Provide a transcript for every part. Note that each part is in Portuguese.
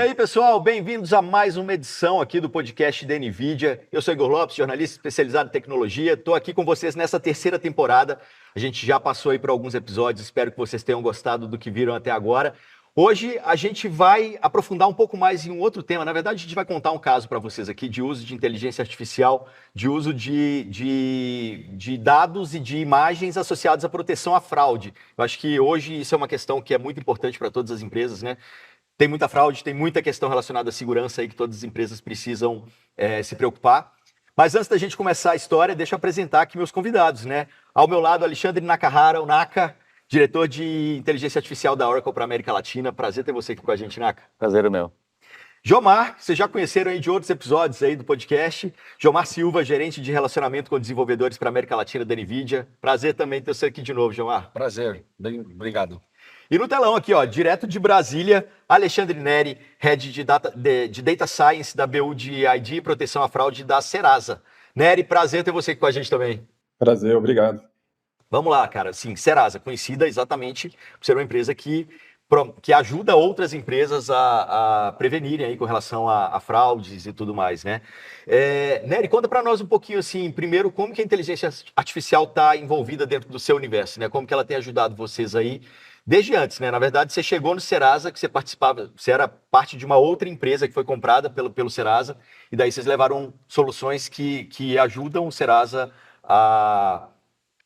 aí, pessoal, bem-vindos a mais uma edição aqui do podcast da NVIDIA. Eu sou Igor Lopes, jornalista especializado em tecnologia. Estou aqui com vocês nessa terceira temporada. A gente já passou aí por alguns episódios, espero que vocês tenham gostado do que viram até agora. Hoje a gente vai aprofundar um pouco mais em um outro tema. Na verdade, a gente vai contar um caso para vocês aqui de uso de inteligência artificial, de uso de dados e de imagens associados à proteção à fraude. Eu acho que hoje isso é uma questão que é muito importante para todas as empresas, né? Tem muita fraude, tem muita questão relacionada à segurança aí que todas as empresas precisam se preocupar. Mas antes da gente começar a história, deixa eu apresentar aqui meus convidados, né? Ao meu lado, Alexandre Nakahara, o Naka, diretor de inteligência artificial da Oracle para a América Latina. Prazer ter você aqui com a gente, Naka. Prazer é meu. Jomar, vocês já conheceram aí de outros episódios aí do podcast. Jomar Silva, gerente de relacionamento com desenvolvedores para a América Latina da NVIDIA. Prazer também ter você aqui de novo, Jomar. Prazer, bem, obrigado. E no telão aqui, ó, direto de Brasília, Alexandre Neri, Head de Data Science da BU de ID e Proteção à Fraude da Serasa. Neri, prazer ter você aqui com a gente também. Prazer, obrigado. Vamos lá, cara. Sim, Serasa, conhecida exatamente por ser uma empresa que ajuda outras empresas a prevenirem aí com relação a fraudes e tudo mais, né? Neri, conta para nós um pouquinho, assim, primeiro, como que a inteligência artificial está envolvida dentro do seu universo, né? Como que ela tem ajudado vocês aí desde antes, né? Na verdade, você chegou no Serasa, que você era parte de uma outra empresa que foi comprada pelo Serasa, e daí vocês levaram soluções que ajudam o Serasa a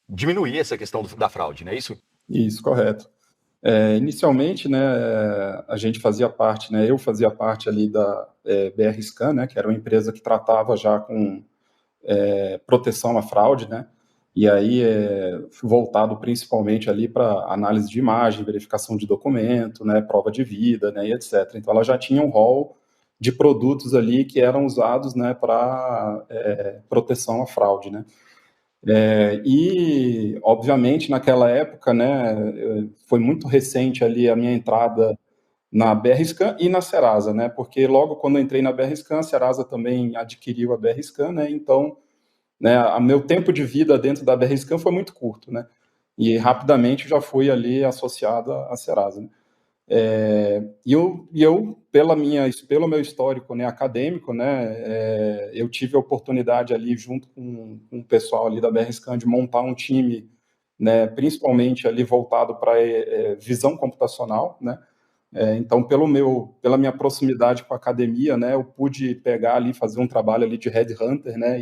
diminuir essa questão da fraude, não é isso? Isso, correto. Inicialmente, né, a gente fazia parte, né, eu fazia parte ali da BR Scan, né, que era uma empresa que tratava já com proteção à fraude, né, e aí voltado principalmente ali para análise de imagem, verificação de documento, né, prova de vida, né, e etc. Então, ela já tinha um rol de produtos ali que eram usados, né, para proteção à fraude, né. E, obviamente, naquela época, né, foi muito recente ali a minha entrada na BR Scan e na Serasa, né, porque logo quando eu entrei na BR Scan, a Serasa também adquiriu a BR Scan, né, então, né, o meu tempo de vida dentro da BR Scan foi muito curto, né, e rapidamente já fui ali associado à Serasa, né. E eu pelo meu histórico, né, acadêmico, né, eu tive a oportunidade ali junto com o pessoal ali da BR Scan de montar um time, né, principalmente ali voltado para visão computacional, né. Então pela minha proximidade com a academia, né, eu pude pegar ali, fazer um trabalho ali de headhunter, né,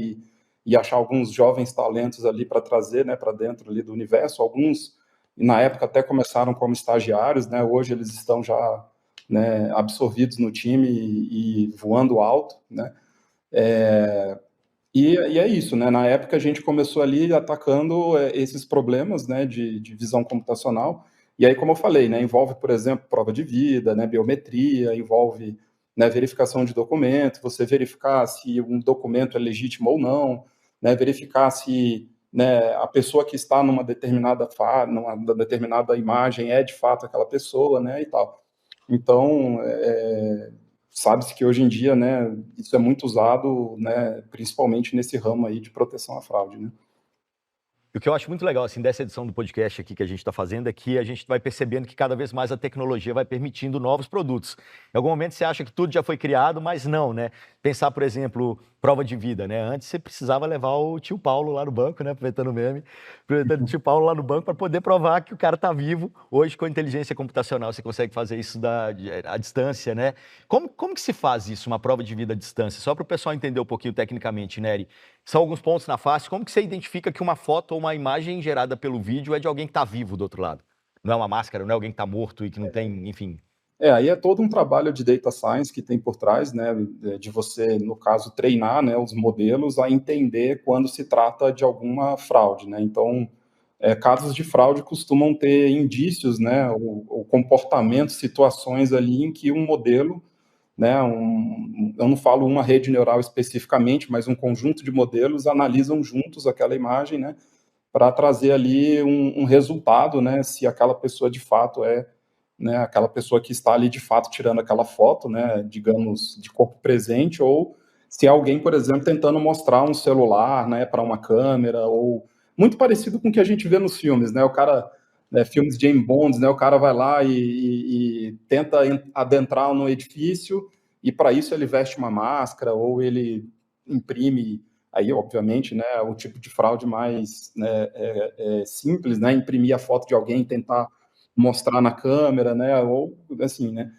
e achar alguns jovens talentos ali para trazer, né, para dentro ali do universo. Alguns na época até começaram como estagiários, né, hoje eles estão já, né, absorvidos no time e voando alto, né, e é isso, né, na época a gente começou ali atacando esses problemas, né, de visão computacional, e aí, como eu falei, né, envolve, por exemplo, prova de vida, né, biometria, envolve, né, verificação de documento, você verificar se um documento é legítimo ou não, né, verificar se, né, a pessoa que está numa determinada imagem é de fato aquela pessoa, né, e tal. Então, sabe-se que hoje em dia, né, isso é muito usado, né, principalmente nesse ramo aí de proteção à fraude, né. O que eu acho muito legal, assim, dessa edição do podcast aqui que a gente está fazendo é que a gente vai percebendo que cada vez mais a tecnologia vai permitindo novos produtos. Em algum momento você acha que tudo já foi criado, mas não, né? Pensar, por exemplo, prova de vida, né? Antes você precisava levar o tio Paulo lá no banco, né? Aproveitando o meme, aproveitando o tio Paulo lá no banco para poder provar que o cara está vivo. Hoje, com a inteligência computacional, você consegue fazer isso à distância, né? Como que se faz isso, uma prova de vida à distância? Só para o pessoal entender um pouquinho tecnicamente, Nery. São alguns pontos na face. Como que você identifica que uma foto ou uma imagem gerada pelo vídeo é de alguém que está vivo do outro lado? Não é uma máscara, não é alguém que está morto e que não tem, enfim... Aí é todo um trabalho de data science que tem por trás, né, de você, no caso, treinar, né, os modelos a entender quando se trata de alguma fraude, né, então, casos de fraude costumam ter indícios, né, o comportamento, situações ali em que um modelo, né, eu não falo uma rede neural especificamente, mas um conjunto de modelos analisam juntos aquela imagem, né, para trazer ali um resultado, né, se aquela pessoa de fato né, aquela pessoa que está ali de fato tirando aquela foto, né, digamos, de corpo presente, ou se é alguém, por exemplo, tentando mostrar um celular, né, para uma câmera, ou muito parecido com o que a gente vê nos filmes, né, o cara filmes de James Bond, né? O cara vai lá e tenta adentrar no edifício e para isso ele veste uma máscara ou ele imprime, aí obviamente, né, o tipo de fraude mais, né, simples, né, imprimir a foto de alguém e tentar mostrar na câmera, né, ou assim, né.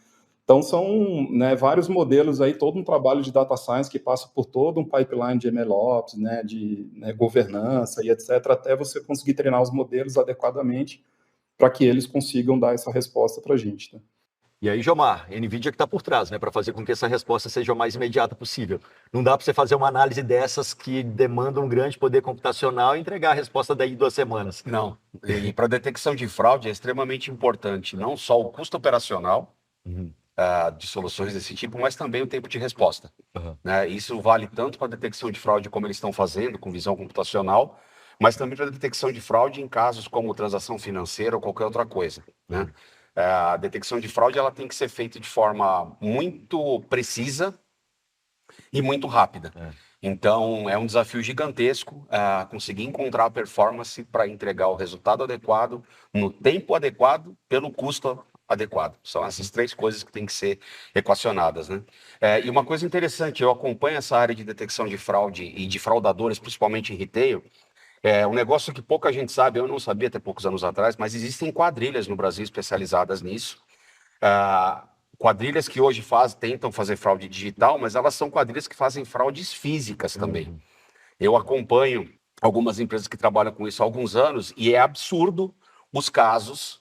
Então são, né, vários modelos aí, todo um trabalho de data science que passa por todo um pipeline de MLOps, né, de, né, governança e etc, até você conseguir treinar os modelos adequadamente para que eles consigam dar essa resposta para a gente. Tá? E aí, Jomar, NVIDIA que está por trás, né, para fazer com que essa resposta seja o mais imediata possível. Não dá para você fazer uma análise dessas que demandam um grande poder computacional e entregar a resposta daí em 2 semanas. Não. E para detecção de fraude é extremamente importante, não só o custo operacional de soluções desse tipo, mas também o tempo de resposta. Né? Isso vale tanto para detecção de fraude como eles estão fazendo, com visão computacional, mas também para detecção de fraude em casos como transação financeira ou qualquer outra coisa. Né? A detecção de fraude ela tem que ser feita de forma muito precisa e muito rápida. Então, é um desafio gigantesco conseguir encontrar a performance para entregar o resultado adequado, no tempo adequado, pelo custo adequado. São essas 3 coisas que têm que ser equacionadas. Né? E uma coisa interessante, eu acompanho essa área de detecção de fraude e de fraudadores, principalmente em retail. É um negócio que pouca gente sabe, eu não sabia até poucos anos atrás, mas existem quadrilhas no Brasil especializadas nisso. Quadrilhas que hoje tentam fazer fraude digital, mas elas são quadrilhas que fazem fraudes físicas também. Eu acompanho algumas empresas que trabalham com isso há alguns anos e é absurdo os casos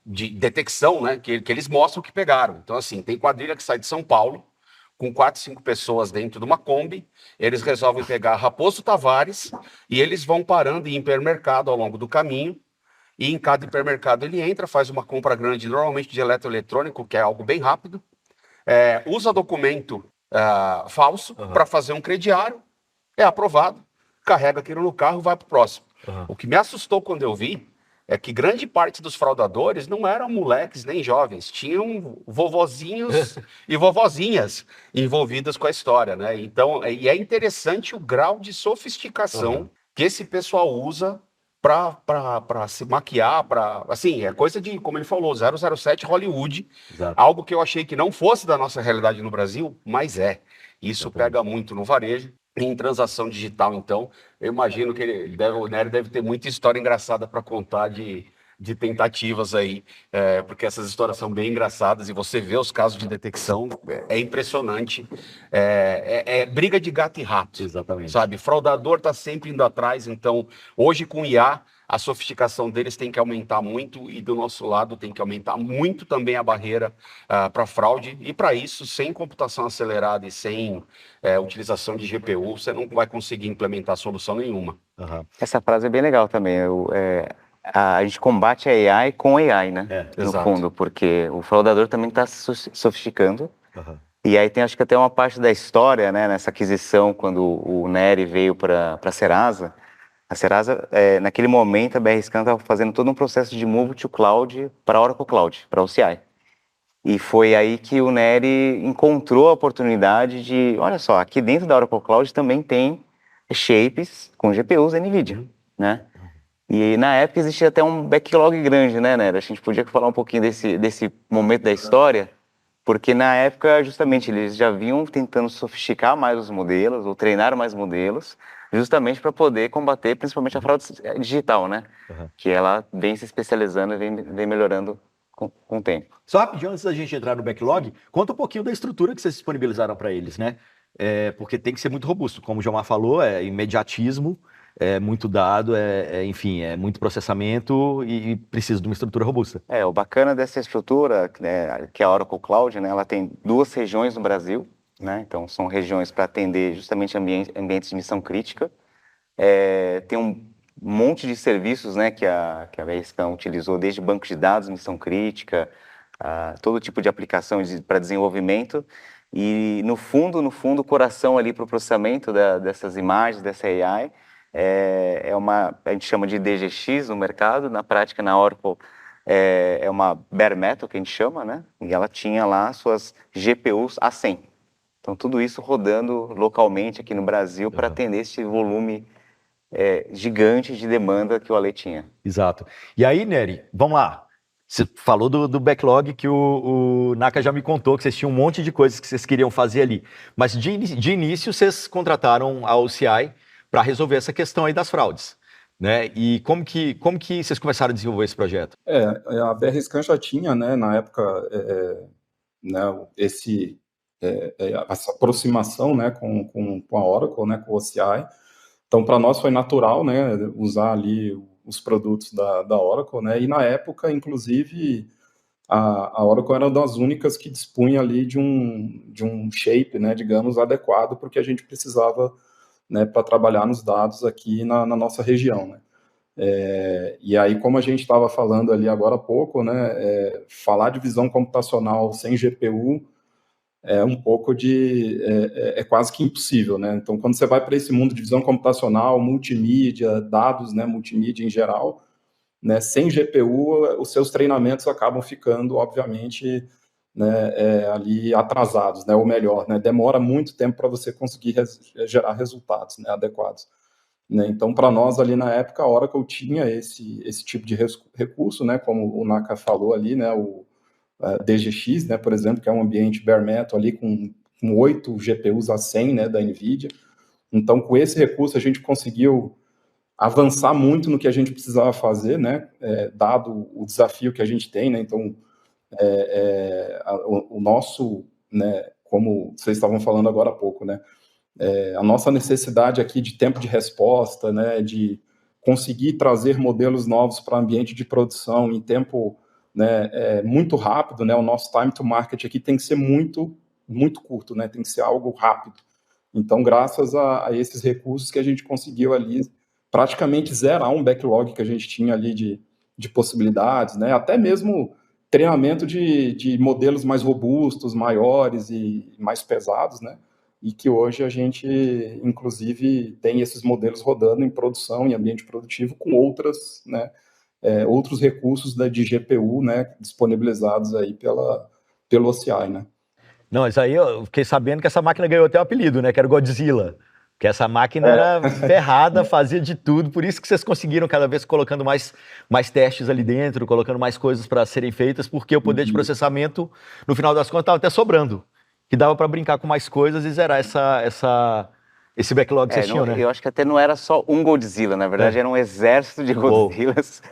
de detecção, né, que eles mostram que pegaram. Então, assim, tem quadrilha que sai de São Paulo com 4, 5 pessoas dentro de uma Kombi, eles resolvem pegar Raposo Tavares e eles vão parando em hipermercado ao longo do caminho. E em cada hipermercado ele entra, faz uma compra grande, normalmente de eletroeletrônico, que é algo bem rápido, usa documento falso para fazer um crediário, é aprovado, carrega aquilo no carro e vai para o próximo. O que me assustou quando eu vi é que grande parte dos fraudadores não eram moleques nem jovens, tinham vovozinhos e vovozinhas envolvidas com a história. Né? Então, e é interessante o grau de sofisticação que esse pessoal usa para se maquiar, assim, é coisa de, como ele falou, 007 Hollywood, algo que eu achei que não fosse da nossa realidade no Brasil, mas é. Isso pega muito no varejo. Em transação digital, então, eu imagino que o Nery deve ter muita história engraçada para contar de tentativas aí, porque essas histórias são bem engraçadas e você vê os casos de detecção, é impressionante. É briga de gato e rato. Exatamente. Sabe? Fraudador está sempre indo atrás, então, hoje com IA, a sofisticação deles tem que aumentar muito e do nosso lado tem que aumentar muito também a barreira para fraude. E para isso, sem computação acelerada e sem utilização de GPU, você não vai conseguir implementar solução nenhuma. Essa frase é bem legal também. A gente combate a AI com AI, né? No exato. fundo, porque o fraudador também está se sofisticando. E aí tem, acho que até uma parte da história, né? Nessa aquisição, quando o Nery veio para a Serasa. A Serasa, naquele momento, a BR-Scan estava fazendo todo um processo de move to cloud para Oracle Cloud, para OCI. E foi aí que o Nery encontrou a oportunidade de, olha só, aqui dentro da Oracle Cloud também tem shapes com GPUs NVIDIA, né? E na época existia até um backlog grande, né, Nery? A gente podia falar um pouquinho desse momento da história, porque na época, justamente, eles já vinham tentando sofisticar mais os modelos, ou treinar mais modelos, justamente para poder combater principalmente a fraude digital, né? Que ela vem se especializando e vem melhorando com o tempo. Só rapidinho, antes da gente entrar no backlog, conta um pouquinho da estrutura que vocês disponibilizaram para eles, né? Porque tem que ser muito robusto. Como o Jomar falou, é imediatismo, é muito dado, enfim, é muito processamento e precisa de uma estrutura robusta. O bacana dessa estrutura, né, que é a Oracle Cloud, né, ela tem 2 regiões no Brasil, né? Então são regiões para atender justamente ambientes de missão crítica. Tem um monte de serviços, né, que a BR-Scan utilizou, desde banco de dados, missão crítica, todo tipo de aplicação para desenvolvimento. E no fundo, o coração ali para o processamento dessas imagens, dessa AI, a gente chama de DGX no mercado, na prática, na Oracle, é uma bare metal que a gente chama, né? E ela tinha lá suas GPUs A100. Então, tudo isso rodando localmente aqui no Brasil para atender esse volume gigante de demanda que o Ale tinha. Exato. E aí, Nery, vamos lá. Você falou do backlog que o Naka já me contou, que vocês tinham um monte de coisas que vocês queriam fazer ali. Mas de início, vocês contrataram a OCI para resolver essa questão aí das fraudes, né? E como que vocês começaram a desenvolver esse projeto? A BR-Scan já tinha, né, na época, né, essa aproximação, né, com a Oracle, né, com o OCI. Então, para nós foi natural, né, usar ali os produtos da Oracle, né, e na época, inclusive, a Oracle era uma das únicas que dispunha ali de um shape, né, digamos, adequado para o que a gente precisava, né, para trabalhar nos dados aqui na nossa região, né. E aí, como a gente estava falando ali agora há pouco, né, falar de visão computacional sem GPU é um pouco quase que impossível, né? Então, quando você vai para esse mundo de visão computacional, multimídia, dados, né, multimídia em geral, né, sem GPU, os seus treinamentos acabam ficando, obviamente, né, ali atrasados, né, ou melhor, né, demora muito tempo para você conseguir gerar resultados, né, adequados. Né? Então, para nós ali na época, a Oracle tinha esse tipo de recurso, né, como o Naka falou ali, né, o DGX, né, por exemplo, que é um ambiente bare metal ali com 8 GPUs a 100, né, da NVIDIA. Então, com esse recurso, a gente conseguiu avançar muito no que a gente precisava fazer, né, dado o desafio que a gente tem, né, então, o nosso, né, como vocês estavam falando agora há pouco, né, a nossa necessidade aqui de tempo de resposta, né, de conseguir trazer modelos novos para o ambiente de produção em tempo, né, muito rápido, né, o nosso time to market aqui tem que ser muito, muito curto, né, tem que ser algo rápido. Então, graças a esses recursos que a gente conseguiu ali praticamente zerar um backlog que a gente tinha ali de possibilidades, né, até mesmo treinamento de modelos mais robustos, maiores e mais pesados, né, e que hoje a gente, inclusive, tem esses modelos rodando em produção, em ambiente produtivo, com outros recursos de GPU, né, disponibilizados aí pelo OCI, né. Não, isso aí eu fiquei sabendo que essa máquina ganhou até um apelido, né? Que era o Godzilla. Que essa máquina era ferrada, fazia de tudo, por isso que vocês conseguiram cada vez colocando mais testes ali dentro, colocando mais coisas para serem feitas, porque o poder de processamento, no final das contas, estava até sobrando. Que dava para brincar com mais coisas e zerar esse backlog que vocês tinham, né? Eu acho que até não era só um Godzilla, na verdade era um exército de Godzillas,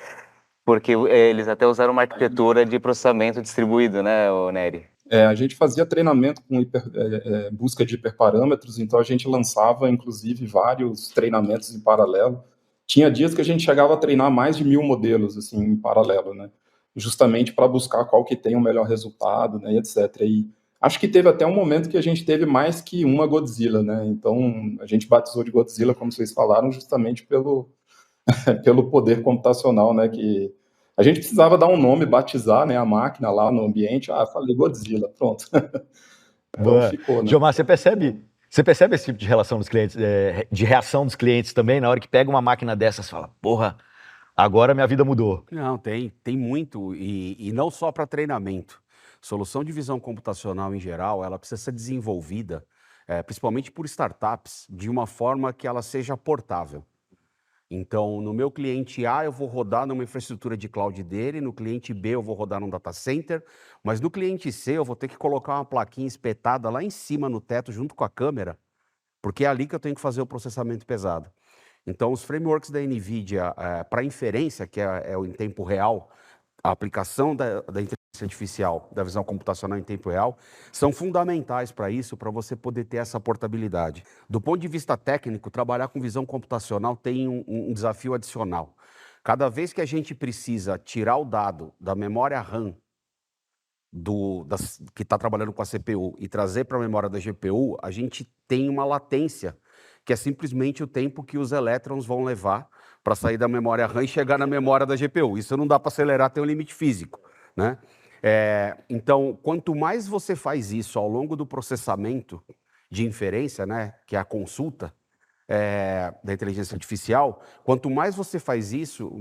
porque eles até usaram uma arquitetura de processamento distribuído, né, Nery? A gente fazia treinamento com busca de hiperparâmetros, então a gente lançava, inclusive, vários treinamentos em paralelo. Tinha dias que a gente chegava a treinar mais de 1000 modelos, assim, em paralelo, né? Justamente para buscar qual que tem o melhor resultado, né, e etc. E acho que teve até um momento que a gente teve mais que uma Godzilla, né? Então, a gente batizou de Godzilla, como vocês falaram, justamente pelo poder computacional, né, que a gente precisava dar um nome, batizar, né, a máquina lá no ambiente. Falei Godzilla, pronto. Então ficou, né? Gilmar, você percebe esse tipo de relação dos clientes, de reação dos clientes também, na hora que pega uma máquina dessas, fala, porra, agora minha vida mudou. Não, tem muito, e não só para treinamento. Solução de visão computacional em geral, ela precisa ser desenvolvida, principalmente por startups, de uma forma que ela seja portável. Então, no meu cliente A, eu vou rodar numa infraestrutura de cloud dele, no cliente B, eu vou rodar num data center, mas no cliente C, eu vou ter que colocar uma plaquinha espetada lá em cima no teto, junto com a câmera, porque é ali que eu tenho que fazer o processamento pesado. Então, os frameworks da NVIDIA para inferência, que é em tempo real, a aplicação da inteligência artificial, da visão computacional em tempo real, são fundamentais para isso, para você poder ter essa portabilidade. Do ponto de vista técnico, trabalhar com visão computacional tem um desafio adicional. Cada vez que a gente precisa tirar o dado da memória RAM que está trabalhando com a CPU e trazer para a memória da GPU, a gente tem uma latência, que é simplesmente o tempo que os elétrons vão levar para sair da memória RAM e chegar na memória da GPU. Isso não dá para acelerar, tem um limite físico, né? Então, quanto mais você faz isso ao longo do processamento de inferência, né, que é a consulta da inteligência artificial, quanto mais você faz isso,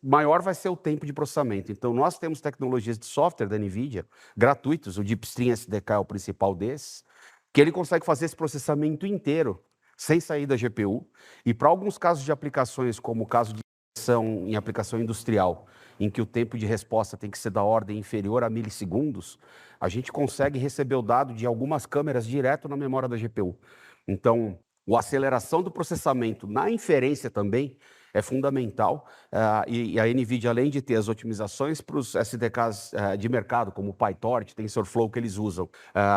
maior vai ser o tempo de processamento. Então, nós temos tecnologias de software da NVIDIA, gratuitos, o DeepStream SDK é o principal desses, que ele consegue fazer esse processamento inteiro sem sair da GPU, e para alguns casos de aplicações, como o caso de em aplicação industrial, em que o tempo de resposta tem que ser da ordem inferior a milissegundos, a gente consegue receber o dado de algumas câmeras direto na memória da GPU. Então, a aceleração do processamento na inferência também é fundamental, e a NVIDIA, além de ter as otimizações para os SDKs de mercado, como o PyTorch, TensorFlow, que eles usam,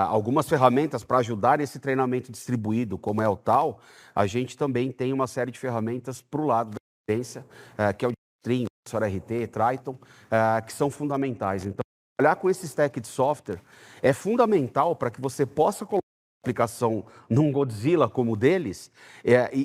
algumas ferramentas para ajudar nesse treinamento distribuído, como é o TAL, a gente também tem uma série de ferramentas para o lado da inferência, que é o String, o RT, Triton, que são fundamentais. Então, trabalhar com esse stack de software é fundamental para que você possa colocar aplicação num Godzilla como o deles,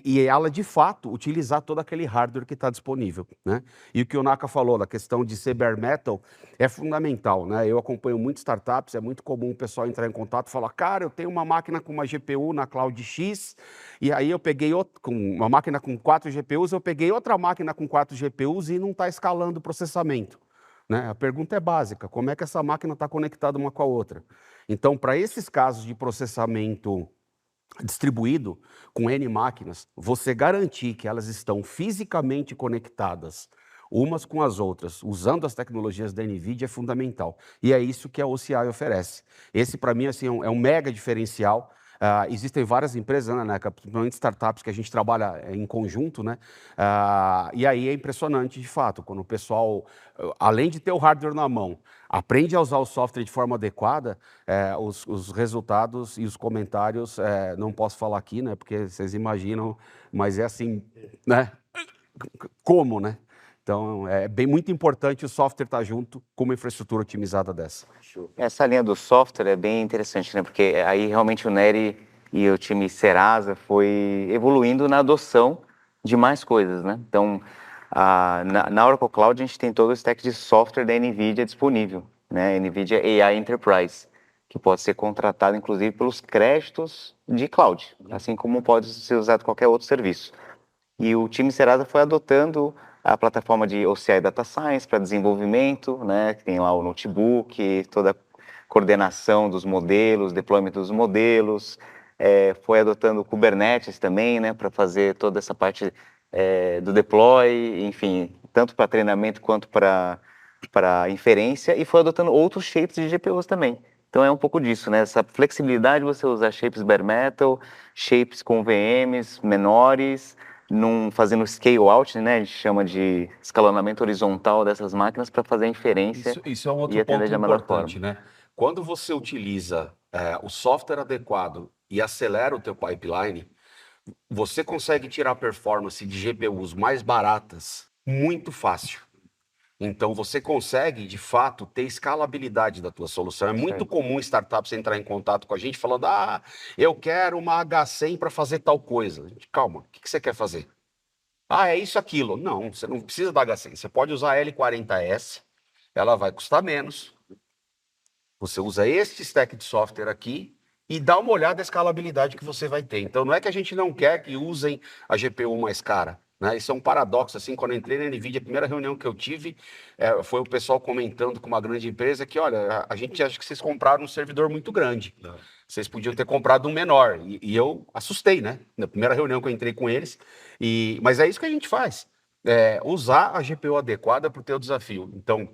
e ela, de fato, utilizar todo aquele hardware que está disponível, né? E o que o Naka falou, da questão de ser bare metal, é fundamental, né? Eu acompanho muitas startups, é muito comum o pessoal entrar em contato e falar, cara, eu tenho uma máquina com uma GPU na Cloud X, e aí eu peguei com uma máquina com 4 GPUs, eu peguei outra máquina com 4 GPUs e não está escalando o processamento. Né? A pergunta é básica, como é que essa máquina está conectada uma com a outra? Então, para esses casos de processamento distribuído com N máquinas, você garantir que elas estão fisicamente conectadas umas com as outras, usando as tecnologias da NVIDIA, é fundamental. E é isso que a OCI oferece. Esse, para mim, assim, é um mega diferencial. Existem várias empresas, né, principalmente startups, que a gente trabalha em conjunto, né? E aí é impressionante, de fato, quando o pessoal, além de ter o hardware na mão, aprende a usar o software de forma adequada, os resultados e os comentários, não posso falar aqui, né, porque vocês imaginam, mas é assim, né? Como, né? Então, é muito importante o software estar junto com uma infraestrutura otimizada dessa. Essa linha do software é bem interessante, né? Porque aí realmente o Nery e o time Serasa foi evoluindo na adoção de mais coisas, né? Então, na Oracle Cloud a gente tem todo o stack de software da NVIDIA disponível, né? NVIDIA AI Enterprise, que pode ser contratado inclusive pelos créditos de cloud, assim como pode ser usado qualquer outro serviço. E o time Serasa foi adotando a plataforma de OCI Data Science para desenvolvimento, né? Que tem lá o notebook, toda a coordenação dos modelos, deployment dos modelos. Foi adotando o Kubernetes também, né? Para fazer toda essa parte do deploy, enfim, tanto para treinamento quanto para inferência. E foi adotando outros shapes de GPUs também. Então é um pouco disso, né? Essa flexibilidade de você usar shapes bare metal, shapes com VMs menores, fazendo scale out, né? A gente chama de escalonamento horizontal dessas máquinas para fazer a inferência. Isso é um outro e atender ponto da melhor importante, forma. né? Quando você utiliza o software adequado e acelera o teu pipeline, você consegue tirar performance de GPUs mais baratas muito fácil. Então, você consegue, de fato, ter escalabilidade da tua solução. É muito comum startups entrar em contato com a gente falando, eu quero uma H100 para fazer tal coisa. Gente, calma, o que você quer fazer? É isso, aquilo. Não, você não precisa da H100. Você pode usar a L40S, ela vai custar menos. Você usa este stack de software aqui e dá uma olhada na escalabilidade que você vai ter. Então, não é que a gente não quer que usem a GPU mais cara. Né? Isso é um paradoxo, assim, quando eu entrei na NVIDIA, a primeira reunião que eu tive foi o pessoal comentando com uma grande empresa que, olha, a gente acha que vocês compraram um servidor muito grande. Não. Vocês podiam ter comprado um menor. E eu assustei, né? Na primeira reunião que eu entrei com eles. Mas é isso que a gente faz. Usar a GPU adequada para o teu desafio. Então,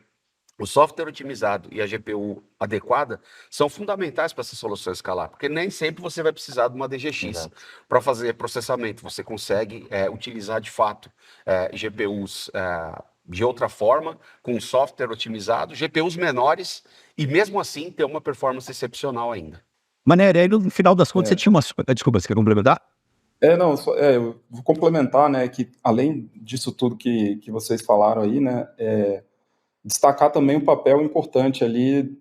o software otimizado e a GPU adequada são fundamentais para essa solução escalar, porque nem sempre você vai precisar de uma DGX para fazer processamento. Você consegue utilizar, de fato, GPUs de outra forma, com software otimizado, GPUs menores, e mesmo assim ter uma performance excepcional ainda. Maneiro, aí no final das contas você tinha uma... Desculpa, você quer complementar? Eu vou complementar, né, que além disso tudo que vocês falaram aí, né, destacar também o papel importante ali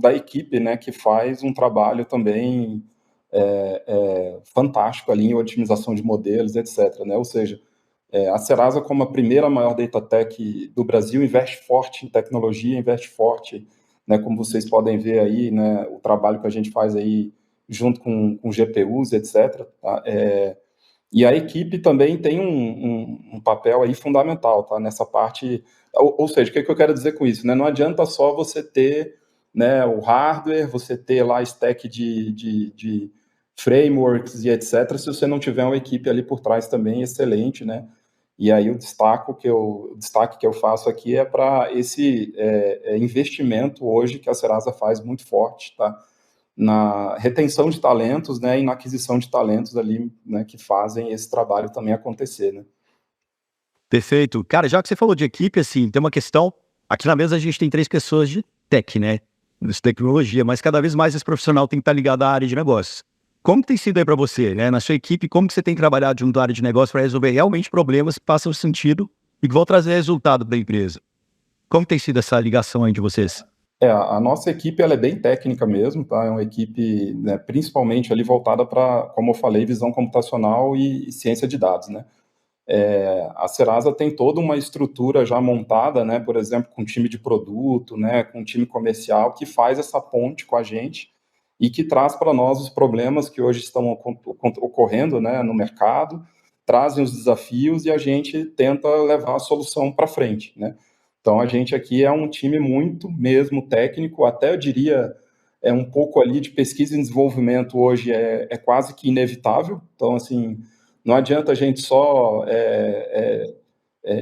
da equipe, né, que faz um trabalho também fantástico ali em otimização de modelos, etc. Né? Ou seja, a Serasa, como a primeira maior data tech do Brasil, investe forte em tecnologia, investe forte, né, como vocês podem ver aí, né, o trabalho que a gente faz aí junto com GPUs, etc. Tá? E a equipe também tem um papel aí fundamental, tá? Nessa parte. Ou seja, o que eu quero dizer com isso? Né? Não adianta só você ter, né, o hardware, você ter lá stack de frameworks e etc., se você não tiver uma equipe ali por trás também excelente, né? E aí o destaque que eu faço aqui é para esse investimento hoje que a Serasa faz muito forte, tá? Na retenção de talentos, né, e na aquisição de talentos ali, né, que fazem esse trabalho também acontecer, né? Perfeito. Cara, já que você falou de equipe, assim, tem uma questão. Aqui na mesa a gente tem 3 pessoas de tech, né? De tecnologia, mas cada vez mais esse profissional tem que estar ligado à área de negócios. Como que tem sido aí para você, né? Na sua equipe, como que você tem trabalhado junto à área de negócio para resolver realmente problemas que façam sentido e que vão trazer resultado para a empresa? Como tem sido essa ligação aí de vocês? A nossa equipe ela é bem técnica mesmo, tá? É uma equipe, né, principalmente ali voltada para, como eu falei, visão computacional e ciência de dados, né? A Serasa tem toda uma estrutura já montada, né? Por exemplo, com time de produto, né? Com time comercial que faz essa ponte com a gente e que traz para nós os problemas que hoje estão ocorrendo, né, no mercado, trazem os desafios e a gente tenta levar a solução para frente, né? Então, a gente aqui é um time muito mesmo técnico, até eu diria, um pouco ali de pesquisa e desenvolvimento hoje é quase que inevitável. Então, assim, não adianta a gente só,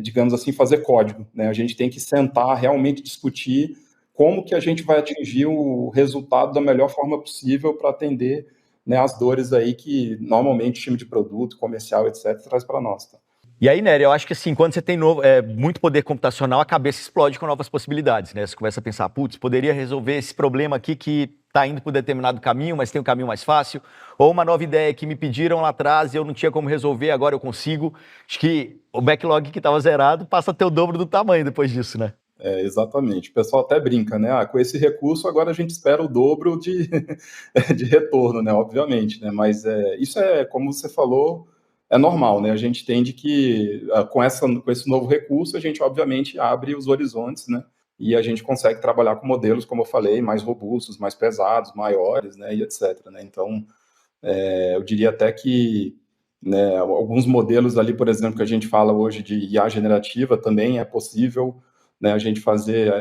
digamos assim, fazer código, né? A gente tem que sentar, realmente discutir como que a gente vai atingir o resultado da melhor forma possível para atender, né, as dores aí que normalmente o time de produto, comercial, etc., traz para nós, tá? E aí, Nery, eu acho que assim, quando você tem muito poder computacional, a cabeça explode com novas possibilidades, né? Você começa a pensar, putz, poderia resolver esse problema aqui que está indo por determinado caminho, mas tem um caminho mais fácil, ou uma nova ideia que me pediram lá atrás e eu não tinha como resolver, agora eu consigo. Acho que o backlog que estava zerado passa a ter o dobro do tamanho depois disso, né? Exatamente. O pessoal até brinca, né? Com esse recurso agora a gente espera o dobro de retorno, né? Obviamente, né? Mas isso como você falou, é normal, né? A gente entende que com esse novo recurso a gente obviamente abre os horizontes, né? E a gente consegue trabalhar com modelos, como eu falei, mais robustos, mais pesados, maiores, né? E etc, né? Então, eu diria até que, né, alguns modelos ali, por exemplo, que a gente fala hoje de IA generativa, também é possível, né, a gente fazer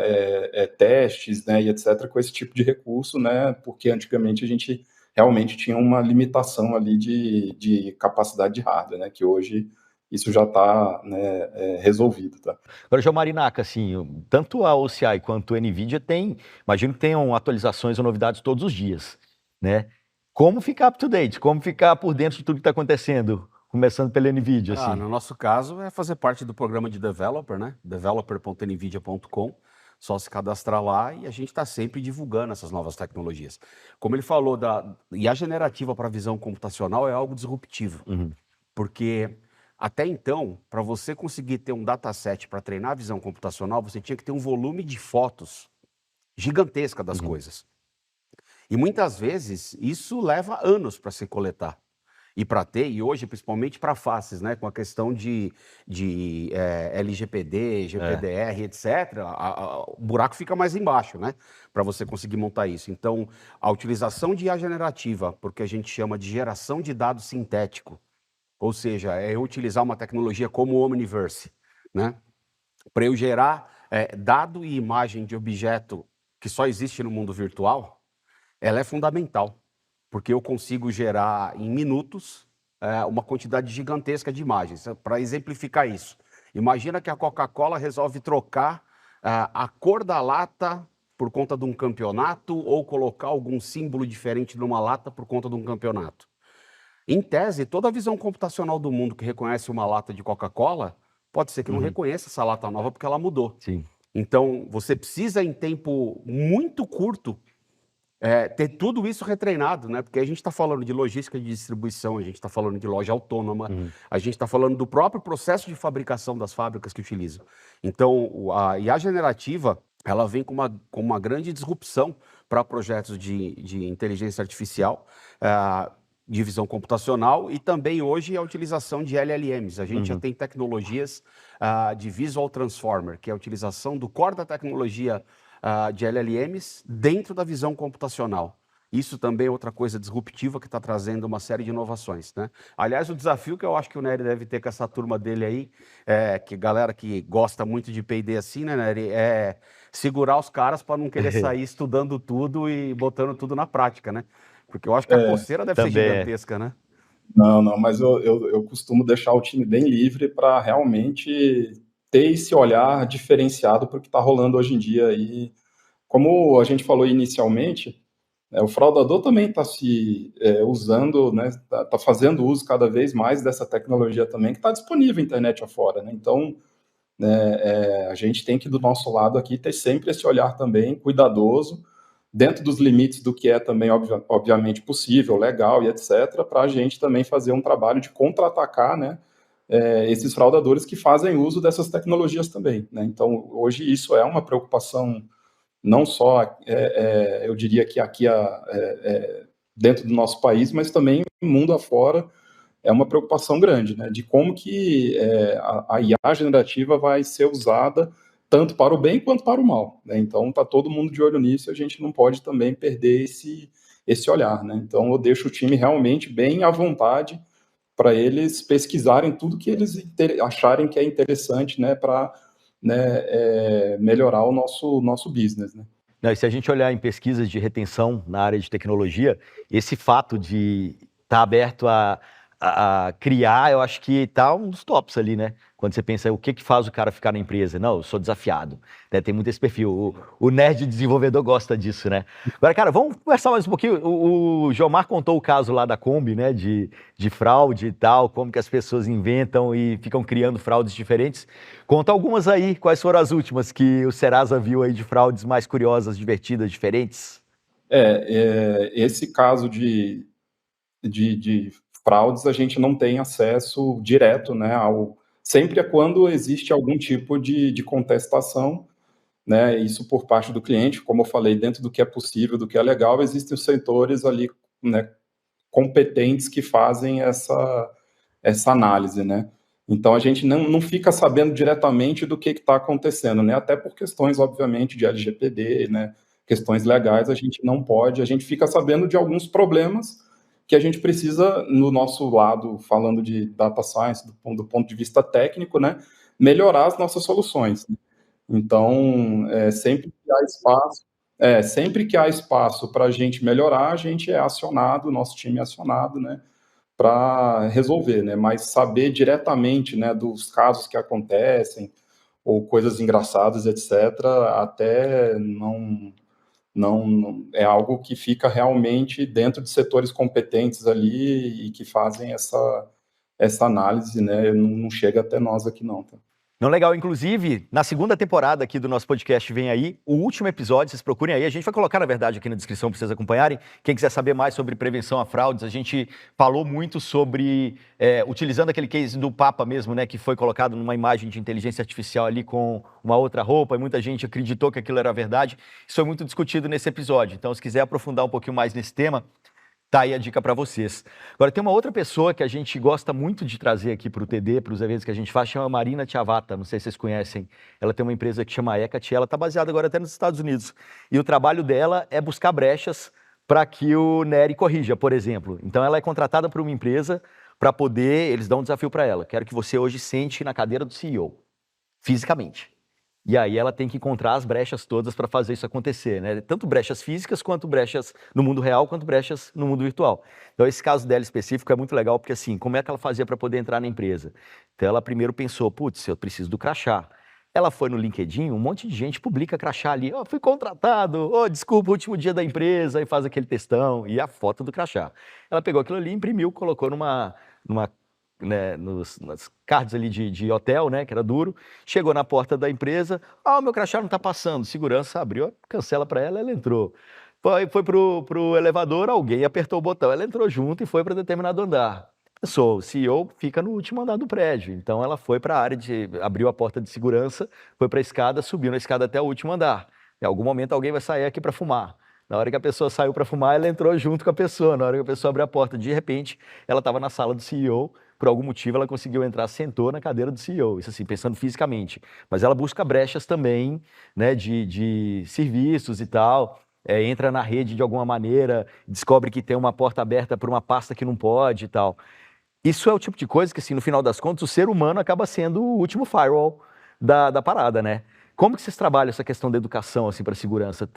testes, né, e etc., com esse tipo de recurso, né, porque antigamente a gente realmente tinha uma limitação ali de capacidade de hardware, né, que hoje isso já está, né, resolvido, tá? Agora, João Marinaca, assim, tanto a OCI quanto a NVIDIA imagino que tenham atualizações ou novidades todos os dias, né? Como ficar up to date? Como ficar por dentro de tudo que está acontecendo? Começando pela NVIDIA, assim. No nosso caso, é fazer parte do programa de developer, né? developer.nvidia.com. Só se cadastrar lá e a gente está sempre divulgando essas novas tecnologias. Como ele falou, IA generativa para visão computacional é algo disruptivo. Porque até então, para você conseguir ter um dataset para treinar a visão computacional, você tinha que ter um volume de fotos gigantesca das coisas. E muitas vezes isso leva anos para se coletar e para ter, e hoje principalmente para faces, né, com a questão de LGPD, GPDR, etc., o buraco fica mais embaixo, né, para você conseguir montar isso. Então, a utilização de IA generativa, porque a gente chama de geração de dados sintético, ou seja, é eu utilizar uma tecnologia como o Omniverse, né, para eu gerar dado e imagem de objeto que só existe no mundo virtual, ela é fundamental, porque eu consigo gerar em minutos uma quantidade gigantesca de imagens. Para exemplificar isso, imagina que a Coca-Cola resolve trocar a cor da lata por conta de um campeonato ou colocar algum símbolo diferente numa lata por conta de um campeonato. Em tese, toda a visão computacional do mundo que reconhece uma lata de Coca-Cola, pode ser que não reconheça essa lata nova porque ela mudou. Sim. Então, você precisa, em tempo muito curto, ter tudo isso retreinado, né? Porque a gente está falando de logística de distribuição, a gente está falando de loja autônoma, a gente está falando do próprio processo de fabricação das fábricas que utilizam. Então, a IA generativa, ela vem com uma grande disrupção para projetos de inteligência artificial, de visão computacional e também hoje a utilização de LLMs. A gente já tem tecnologias de Visual Transformer, que é a utilização do core da tecnologia de LLMs dentro da visão computacional. Isso também é outra coisa disruptiva que está trazendo uma série de inovações, né? Aliás, o desafio que eu acho que o Nery deve ter com essa turma dele aí, que galera que gosta muito de P&D assim, né, Nery, é segurar os caras para não querer sair estudando tudo e botando tudo na prática, né? Porque eu acho que a coceira deve ser também gigantesca, né? Não, mas eu costumo deixar o time bem livre para realmente ter esse olhar diferenciado para o que está rolando hoje em dia. E como a gente falou inicialmente, o fraudador também está se usando, né, tá fazendo uso cada vez mais dessa tecnologia também, que está disponível na internet afora, né? Então, a gente tem que, do nosso lado aqui, ter sempre esse olhar também cuidadoso, dentro dos limites do que é também, obviamente, possível, legal e etc., para a gente também fazer um trabalho de contra-atacar, né, esses fraudadores que fazem uso dessas tecnologias também, né? Então, hoje isso é uma preocupação não só, eu diria que aqui dentro do nosso país, mas também no mundo afora, é uma preocupação grande, né, de como que a IA generativa vai ser usada tanto para o bem quanto para o mal, né? Então está todo mundo de olho nisso e a gente não pode também perder esse olhar, né? Então eu deixo o time realmente bem à vontade para eles pesquisarem tudo que eles acharem que é interessante, né, para melhorar o nosso business, né? Não, e se a gente olhar em pesquisas de retenção na área de tecnologia, esse fato de estar aberto a criar, eu acho que está um dos tops ali, né? Quando você pensa o que faz o cara ficar na empresa. Não, eu sou desafiado. Né? Tem muito esse perfil. O nerd desenvolvedor gosta disso, né? Agora, cara, vamos conversar mais um pouquinho. O Jomar contou o caso lá da Kombi, né? De fraude e tal, como que as pessoas inventam e ficam criando fraudes diferentes. Conta algumas aí. Quais foram as últimas que o Serasa viu aí de fraudes mais curiosas, divertidas, diferentes? Esse caso de fraudes, a gente não tem acesso direto, né, sempre é quando existe algum tipo de contestação, né, isso por parte do cliente, como eu falei, dentro do que é possível, do que é legal, existem os setores ali, né, competentes que fazem essa análise, né. Então, a gente não fica sabendo diretamente do que está acontecendo, né, até por questões, obviamente, de LGPD, né, questões legais, a gente não pode, a gente fica sabendo de alguns problemas que a gente precisa, no nosso lado, falando de data science, do ponto de vista técnico, né, melhorar as nossas soluções. Então, sempre que há espaço para a gente melhorar, a gente é acionado, o nosso time é acionado, né, para resolver, né, mas saber diretamente, né, dos casos que acontecem, ou coisas engraçadas, etc., até não é algo que fica realmente dentro de setores competentes ali e que fazem essa análise, né? Não chega até nós aqui não, tá? Não, legal. Inclusive, na segunda temporada aqui do nosso podcast vem aí, o último episódio, vocês procurem aí. A gente vai colocar, na verdade, aqui na descrição para vocês acompanharem. Quem quiser saber mais sobre prevenção a fraudes, a gente falou muito sobre, utilizando aquele case do Papa mesmo, né, que foi colocado numa imagem de inteligência artificial ali com uma outra roupa, e muita gente acreditou que aquilo era verdade. Isso foi muito discutido nesse episódio. Então, se quiser aprofundar um pouquinho mais nesse tema, tá aí a dica para vocês. Agora, tem uma outra pessoa que a gente gosta muito de trazer aqui para o TD, para os eventos que a gente faz, chama Marina Tiavata, não sei se vocês conhecem. Ela tem uma empresa que chama Hecate, ela está baseada agora até nos Estados Unidos. E o trabalho dela é buscar brechas para que o Nery corrija, por exemplo. Então, ela é contratada por uma empresa para poder, eles dão um desafio para ela. Quero que você hoje sente na cadeira do CEO, fisicamente. E aí ela tem que encontrar as brechas todas para fazer isso acontecer, né? Tanto brechas físicas, quanto brechas no mundo real, quanto brechas no mundo virtual. Então esse caso dela específico é muito legal, porque assim, como é que ela fazia para poder entrar na empresa? Então ela primeiro pensou, putz, eu preciso do crachá. Ela foi no LinkedIn, um monte de gente publica crachá ali, fui contratado, desculpa, último dia da empresa, e faz aquele textão, e a foto do crachá. Ela pegou aquilo ali, imprimiu, colocou numa né, nas cards ali de hotel, né, que era duro, chegou na porta da empresa, o meu crachá não está passando, segurança abriu, cancela para ela entrou. Foi pro elevador, alguém apertou o botão, ela entrou junto e foi para determinado andar. O CEO fica no último andar do prédio, então ela foi para a área abriu a porta de segurança, foi para a escada, subiu na escada até o último andar. Em algum momento alguém vai sair aqui para fumar. Na hora que a pessoa saiu para fumar, ela entrou junto com a pessoa. Na hora que a pessoa abriu a porta, de repente, ela estava na sala do CEO. Por algum motivo, ela conseguiu entrar, sentou na cadeira do CEO. Isso assim, pensando fisicamente. Mas ela busca brechas também, né, de serviços e tal. Entra na rede de alguma maneira, descobre que tem uma porta aberta para uma pasta que não pode e tal. Isso é o tipo de coisa que, assim, no final das contas, o ser humano acaba sendo o último firewall da parada, né? Como que vocês trabalham essa questão da educação assim, para segurança?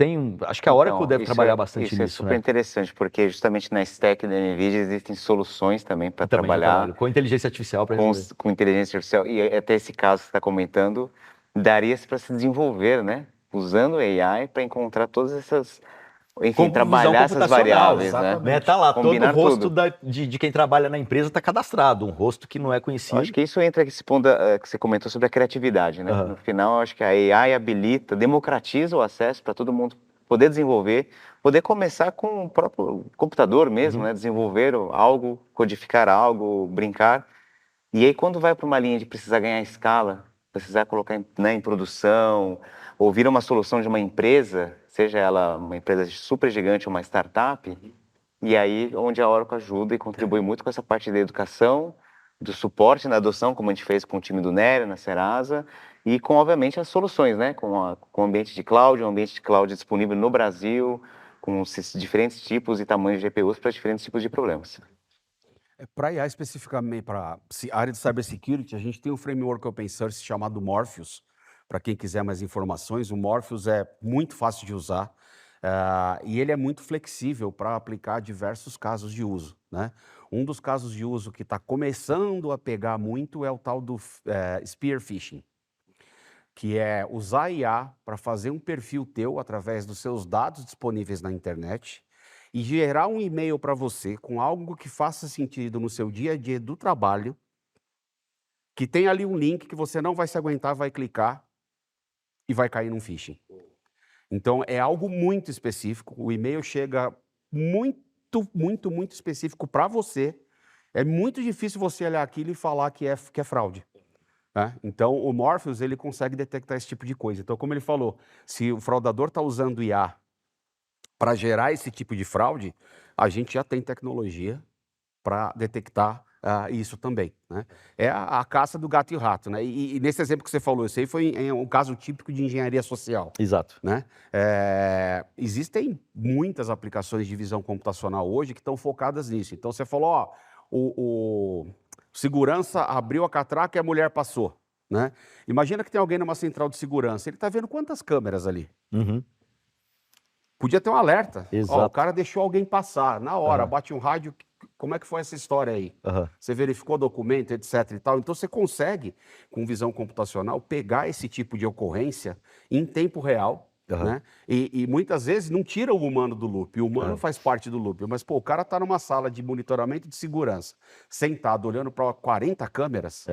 Acho que a Oracle deve trabalhar bastante isso nisso, é super interessante, porque justamente na stack da NVIDIA existem soluções também para trabalhar com inteligência artificial para com inteligência artificial. E até esse caso que você está comentando, daria-se para se desenvolver, né? Usando AI para encontrar todas essas... Enfim, trabalhar essas variáveis, né? Tá lá, combinar todo o rosto tudo. de quem trabalha na empresa está cadastrado, um rosto que não é conhecido. Acho que isso entra nesse ponto que você comentou sobre a criatividade, né? No final, acho que a AI habilita, democratiza o acesso para todo mundo poder desenvolver, poder começar com o próprio computador mesmo, né? Desenvolver algo, codificar algo, brincar. E aí, quando vai para uma linha de precisar ganhar escala, precisar colocar em produção, ou vir uma solução de uma empresa, seja ela uma empresa super gigante ou uma startup, e aí onde a Oracle ajuda e contribui muito com essa parte da educação, do suporte na adoção, como a gente fez com o time do Nery, na Serasa, e com, obviamente, as soluções, né? Com o ambiente de cloud, um ambiente de cloud disponível no Brasil, com diferentes tipos e tamanhos de GPUs para diferentes tipos de problemas. Para IA especificamente, para a área de cybersecurity, a gente tem um framework open source chamado Morpheus. Para quem quiser mais informações, o Morpheus é muito fácil de usar e ele é muito flexível para aplicar diversos casos de uso, né? Um dos casos de uso que está começando a pegar muito é o tal do spear phishing, que é usar IA para fazer um perfil teu através dos seus dados disponíveis na internet e gerar um e-mail para você com algo que faça sentido no seu dia a dia do trabalho, que tem ali um link que você não vai se aguentar, vai clicar e vai cair num phishing. Então, é algo muito específico. O e-mail chega muito específico para você. É muito difícil você olhar aquilo e falar que é fraude. Né? Então, o Morpheus, ele consegue detectar esse tipo de coisa. Então, como ele falou, se o fraudador está usando IA para gerar esse tipo de fraude, a gente já tem tecnologia para detectar isso também, né? É a caça do gato e o rato, né? E nesse exemplo que você falou, isso aí foi um caso típico de engenharia social. Exato. Né? Existem muitas aplicações de visão computacional hoje que estão focadas nisso. Então você falou, ó, o segurança abriu a catraca e a mulher passou, né? Imagina que tem alguém numa central de segurança, ele está vendo quantas câmeras ali? Podia ter um alerta. Ó, o cara deixou alguém passar. Na hora, bate um rádio. Como é que foi essa história aí? Você verificou o documento, etc e tal. Então, você consegue, com visão computacional, pegar esse tipo de ocorrência em tempo real, né? E muitas vezes não tira o humano do loop. O humano faz parte do loop. Mas, pô, o cara está numa sala de monitoramento de segurança, sentado, olhando para 40 câmeras.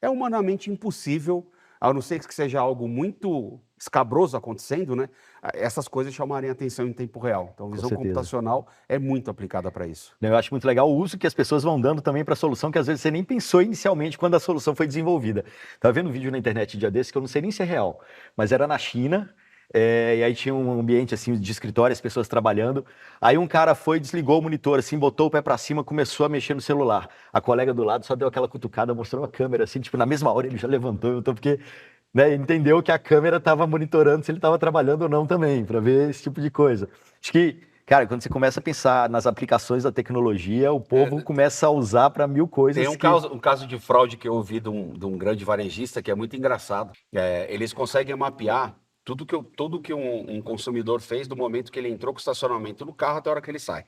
É humanamente impossível, a não ser que seja algo muito escabroso acontecendo, né? Essas coisas chamarem atenção em tempo real. Então, visão computacional é muito aplicada para isso. Eu acho muito legal o uso que as pessoas vão dando também para a solução, que às vezes você nem pensou inicialmente quando a solução foi desenvolvida. Estava vendo um vídeo na internet um dia desse, que eu não sei nem se é real, mas era na China, e aí tinha um ambiente assim de escritório, as pessoas trabalhando. Aí um cara foi, desligou o monitor, assim, botou o pé para cima, começou a mexer no celular. A colega do lado só deu aquela cutucada, mostrou a câmera, assim, tipo, na mesma hora ele já levantou, porque... Né, entendeu que a câmera estava monitorando se ele estava trabalhando ou não também, para ver esse tipo de coisa. Acho que, cara, quando você começa a pensar nas aplicações da tecnologia, o povo começa a usar para mil coisas. Tem um caso de fraude que eu ouvi de um grande varejista que é muito engraçado. Eles conseguem mapear tudo que um consumidor fez do momento que ele entrou com o estacionamento no carro até a hora que ele sai.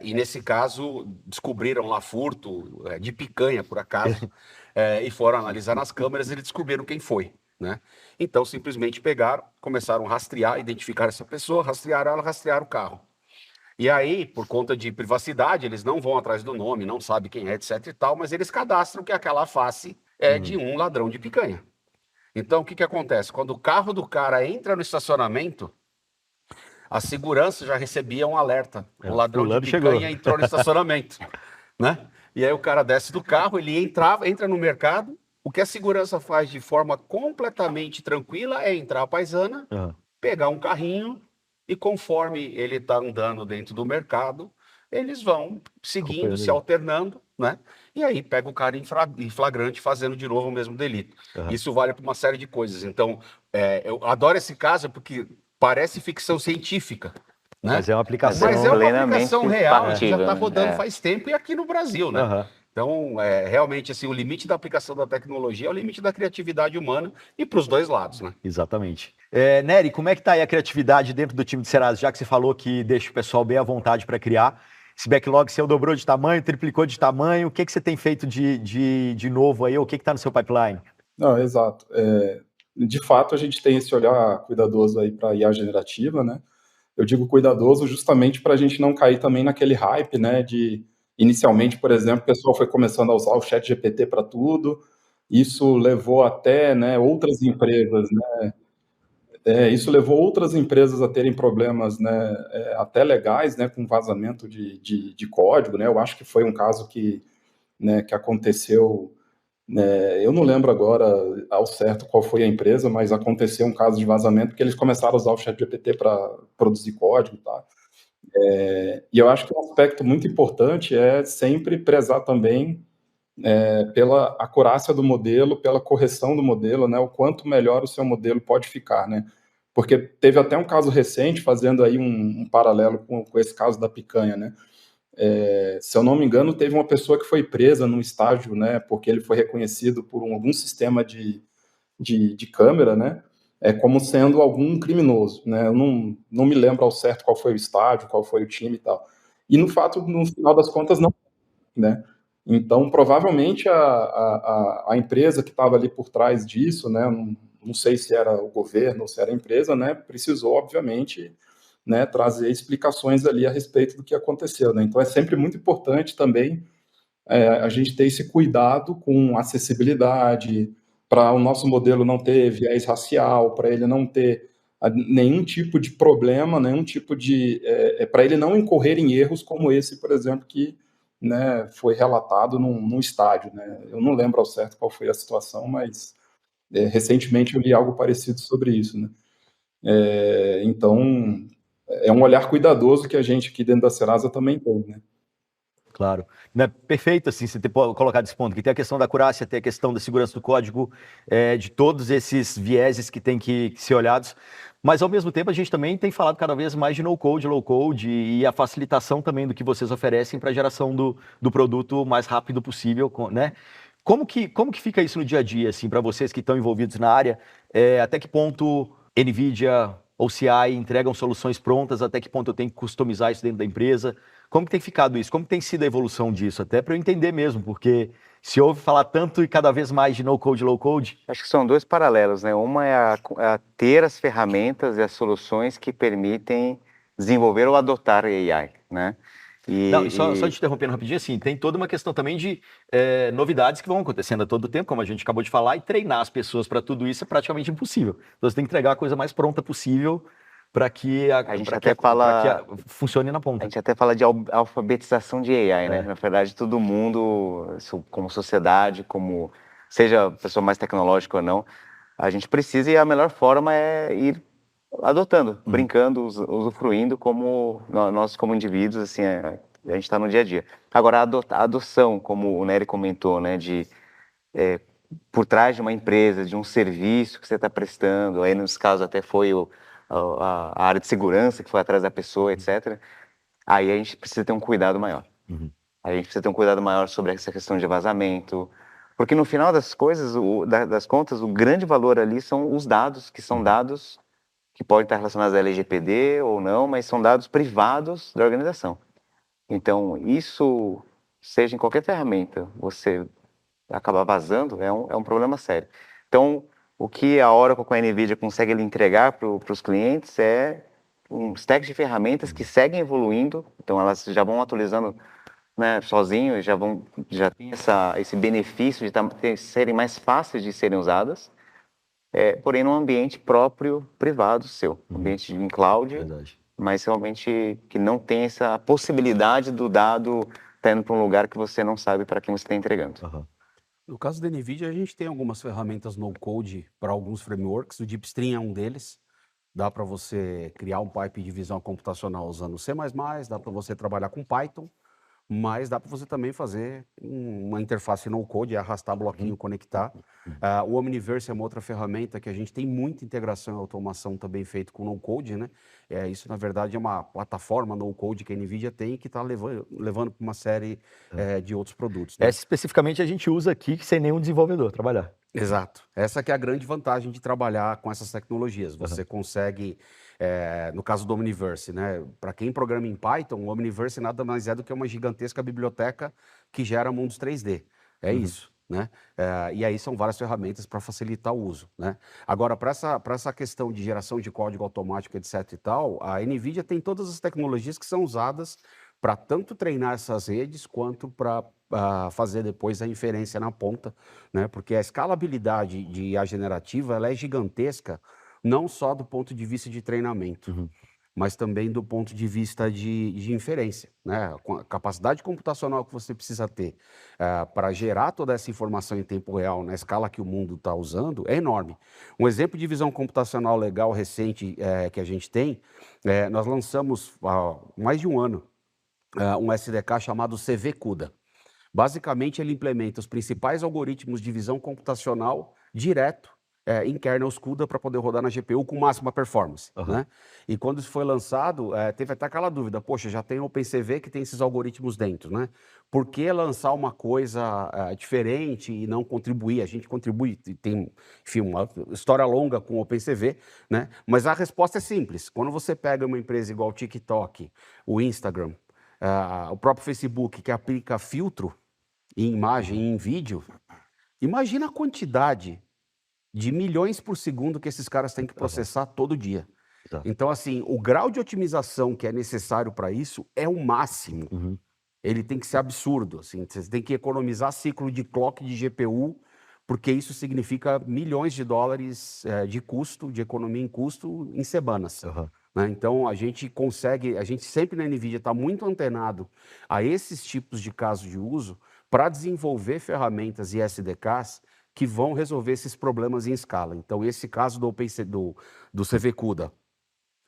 E nesse caso, descobriram lá furto de picanha, por acaso, e foram analisar nas câmeras e eles descobriram quem foi, né? Então, simplesmente pegaram, começaram a rastrear, identificar essa pessoa, rastrearam ela, rastrearam o carro. E aí, por conta de privacidade, eles não vão atrás do nome, não sabem quem é, etc e tal, mas eles cadastram que aquela face é de um ladrão de picanha. Então, o que acontece? Quando o carro do cara entra no estacionamento, a segurança já recebia um alerta. O ladrão de picanha entrou no estacionamento, né? E aí o cara desce do carro, ele entra no mercado. O que a segurança faz de forma completamente tranquila é entrar a paisana, pegar um carrinho e conforme ele está andando dentro do mercado, eles vão seguindo, se alternando, né? E aí pega o cara em flagrante fazendo de novo o mesmo delito. Isso vale para uma série de coisas. Então, eu adoro esse caso porque parece ficção científica, né? Mas é uma aplicação, real, que já está rodando faz tempo e aqui no Brasil, né? Então, realmente, assim, o limite da aplicação da tecnologia é o limite da criatividade humana e para os dois lados, né? Exatamente. Nery, como é que está aí a criatividade dentro do time de Serasa? Já que você falou que deixa o pessoal bem à vontade para criar, esse backlog seu dobrou de tamanho, triplicou de tamanho, o que você tem feito de novo aí, ou o que está no seu pipeline? Não, exato. De fato, a gente tem esse olhar cuidadoso aí para a IA generativa, né? Eu digo cuidadoso justamente para a gente não cair também naquele hype, né? Inicialmente, por exemplo, o pessoal foi começando a usar o ChatGPT para tudo, isso levou até, né, outras empresas, né? Isso levou outras empresas a terem problemas, né, até legais, né, com vazamento de código, né? Eu acho que foi um caso que, né, que aconteceu, né, eu não lembro agora ao certo qual foi a empresa, mas aconteceu um caso de vazamento porque eles começaram a usar o ChatGPT para produzir código, tá? E eu acho que um aspecto muito importante é sempre prezar também pela acurácia do modelo, pela correção do modelo, né? O quanto melhor o seu modelo pode ficar, né? Porque teve até um caso recente, fazendo aí um paralelo com esse caso da picanha, né? Se eu não me engano, teve uma pessoa que foi presa num estágio, né? Porque ele foi reconhecido por algum sistema de câmera, né? Como sendo algum criminoso, né? Eu não me lembro ao certo qual foi o estádio, qual foi o time e tal. E no fato, no final das contas, não, né? Então, provavelmente a empresa que estava ali por trás disso, né? Não sei se era o governo ou se era a empresa, né? Precisou, obviamente, né, trazer explicações ali a respeito do que aconteceu, né? Então, é sempre muito importante também a gente ter esse cuidado com acessibilidade, para o nosso modelo não ter viés racial, para ele não ter nenhum tipo de problema, nenhum tipo de. Para ele não incorrer em erros como esse, por exemplo, que, né, foi relatado num estádio, né? Eu não lembro ao certo qual foi a situação, mas recentemente eu li algo parecido sobre isso, né? Então, é um olhar cuidadoso que a gente aqui dentro da Serasa também tem, né? Claro. Não é perfeito, assim, você ter colocado esse ponto, que tem a questão da acurácia, tem a questão da segurança do código, de todos esses vieses que tem que ser olhados, mas ao mesmo tempo a gente também tem falado cada vez mais de no-code, low-code e a facilitação também do que vocês oferecem para a geração do produto o mais rápido possível, né? Como que fica isso no dia a dia, assim, para vocês que estão envolvidos na área? Até que ponto NVIDIA ou CI entregam soluções prontas? Até que ponto eu tenho que customizar isso dentro da empresa? Como que tem ficado isso? Como que tem sido a evolução disso? Até para eu entender mesmo, porque se ouve falar tanto e cada vez mais de no-code, low-code. Acho que são dois paralelos, né? Uma é a ter as ferramentas e as soluções que permitem desenvolver ou adotar AI, né? Não, e só te interrompendo rapidinho, assim, tem toda uma questão também de novidades que vão acontecendo a todo tempo, como a gente acabou de falar, e treinar as pessoas para tudo isso é praticamente impossível. Então você tem que entregar a coisa mais pronta possível para que funcione na ponta. A gente até fala de alfabetização de AI, né? Na verdade, todo mundo, como sociedade, como seja pessoa mais tecnológica ou não, a gente precisa, e a melhor forma é ir adotando, brincando, usufruindo como nós como indivíduos, assim, a gente está no dia a dia. Agora, a adoção, como o Nery comentou, né, por trás de uma empresa, de um serviço que você está prestando, aí nos casos até foi a área de segurança que foi atrás da pessoa, etc. Aí a gente precisa ter um cuidado maior. Aí a gente precisa ter um cuidado maior sobre essa questão de vazamento, porque no final das coisas, das contas, o grande valor ali são os dados, que são dados que podem estar relacionados à LGPD ou não, mas são dados privados da organização. Então, isso, seja em qualquer ferramenta, você acabar vazando, é um problema sério. Então, o que a Oracle com a NVIDIA consegue entregar para os clientes é um stack de ferramentas que seguem evoluindo, então elas já vão atualizando, né, sozinho, já tem esse benefício de serem mais fáceis de serem usadas, porém num ambiente próprio, privado seu, ambiente em cloud, Verdade. mas realmente que não tem essa possibilidade do dado estar indo para um lugar que você não sabe para quem você está entregando. No caso da NVIDIA, a gente tem algumas ferramentas no-code para alguns frameworks, o DeepStream é um deles. Dá para você criar um pipe de visão computacional usando C++, dá para você trabalhar com Python. mas dá para você também fazer uma interface no-code, arrastar bloquinho, conectar. O Omniverse é uma outra ferramenta que a gente tem muita integração e automação também feito com no-code, né? Isso, na verdade, é uma plataforma no-code que a NVIDIA tem e que está levando para uma série de outros produtos, né? Essa especificamente a gente usa aqui sem nenhum desenvolvedor trabalhar. Exato. Essa que é a grande vantagem de trabalhar com essas tecnologias. Você consegue, no caso do Omniverse, né? Para quem programa em Python, o Omniverse nada mais é do que uma gigantesca biblioteca que gera mundos 3D. É isso, né? E aí são várias ferramentas para facilitar o uso, né? Agora, para essa questão de geração de código automático, etc. e tal, a NVIDIA tem todas as tecnologias que são usadas para tanto treinar essas redes quanto para fazer depois a inferência na ponta, né? Porque a escalabilidade de IA generativa ela é gigantesca, não só do ponto de vista de treinamento, mas também do ponto de vista de inferência, né? A capacidade computacional que você precisa ter para gerar toda essa informação em tempo real na escala que o mundo está usando é enorme. Um exemplo de visão computacional legal recente que a gente tem, nós lançamos há mais de um ano um SDK chamado CV-CUDA. Basicamente, ele implementa os principais algoritmos de visão computacional direto em kernels CUDA para poder rodar na GPU com máxima performance, né? E quando isso foi lançado, teve até aquela dúvida, poxa, já tem o OpenCV que tem esses algoritmos dentro, né? Por que lançar uma coisa diferente e não contribuir? A gente contribui, tem, enfim, uma história longa com o OpenCV, né? Mas a resposta é simples. Quando você pega uma empresa igual o TikTok, o Instagram, o próprio Facebook, que aplica filtro em imagem e em vídeo, imagina a quantidade de milhões por segundo que esses caras têm que processar todo dia. Então, assim, o grau de otimização que é necessário para isso é o máximo. Ele tem que ser absurdo. Assim, você tem que economizar ciclo de clock de GPU, porque isso significa milhões de dólares de custo, de economia em custo, em semanas. Né? Então, a gente sempre na NVIDIA está muito antenado a esses tipos de casos de uso para desenvolver ferramentas e SDKs que vão resolver esses problemas em escala. Então, esse caso do CV-CUDA